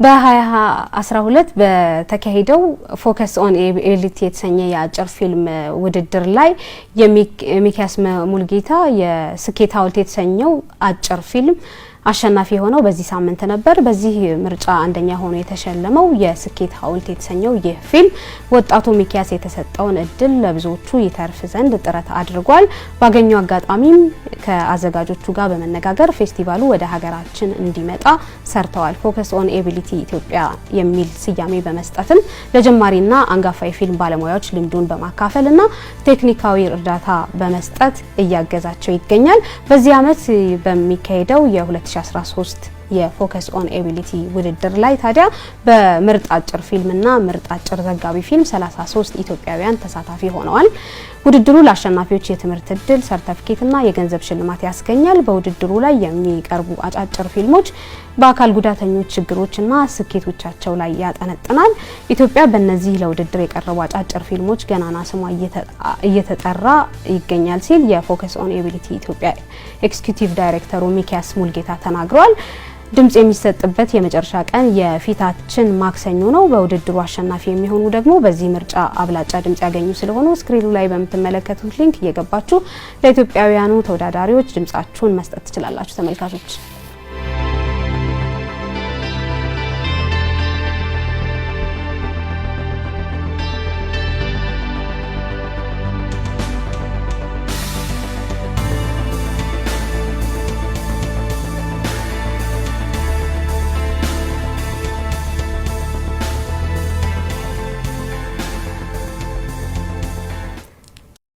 በ2012 በተካሄደው ፎከስ ኦን ኤቢሊቲ የተሰኘ የአጭር ፊልም ውድድር ላይ የሚኪያስ ሙልጌታ የስኬት ሐውልት የተሰኘው አጭር ፊልም አሸናፊ ሆነው በዚህ ሳምንት ነበር። በዚህ ምርጫ አንደኛ ሆኖ የተሸለመው የስኬት ሐውልት የተሰኘው ይህ ፊልም ወጣቱ ሚኪያስ የተሰጠውን እድል ለብዙዎቹ ይተርፍ ዘንድ ጥረት አድርጓል። ባገኘው አጋጣሚም ከአዘጋጆቹ ጋር በመነጋገር ፌስቲቫሉ ወደ ሀገራችን እንዲመጣ ሰርተዋል። ፎከስ ኦን ኤቢሊቲ ኢትዮጵያ የሚል ስያሜ በመስጠትም ለጀማሪና አንጋፋ የፊልም ባለሙያዎች ልምዱን በማካፈልና ቴክኒካዊ እርዳታ በመስጠት እያገዛቸው ይገኛል። በዚህ ዓመት በሚካሄደው የ2013 የፎከስ ኦን ኤቢሊቲ ውድድር ላይ ታዲያ በምርጥ አጭር ፊልምና ምርጥ አጭር ዘጋቢ ፊልም 33 ኢትዮጵያውያን ተሳታፊ ሆነዋል። ውድድሩ ለአሸናፊዎች የትምህርት እድል፣ ሰርቲፊኬትና የገንዘብ ሽልማት ያስገኛል። በውድድሩ ላይ የሚቀርቡ አጫጭር ፊልሞች በአካል ጉዳተኞች ችግሮችና ስኬቶቻቸው ላይ ያጠነጥናል። ኢትዮጵያ በእነዚህ ለውድድር የቀረቡ አጫጭር ፊልሞች ገናና ስሟ እየተጠራ ይገኛል ሲል የፎከስ ኦን ኤቢሊቲ ኢትዮጵያ ኤክስኪዩቲቭ ዳይሬክተሩ ሚኪያስ ሙልጌታ ተናግሯል። ድምጽ የሚሰጥበት የመጨረሻ ቀን የፊታችን ማክሰኞ ነው። በውድድሩ አሸናፊ የሚሆኑ ደግሞ በዚህ ምርጫ አብላጫ ድምጽ ያገኙ ስለሆነ ስክሪኑ ላይ በምትመለከቱት ሊንክ እየገባችሁ ለኢትዮጵያውያኑ ተወዳዳሪዎች ድምጻችሁን መስጠት ትችላላችሁ ተመልካቾች።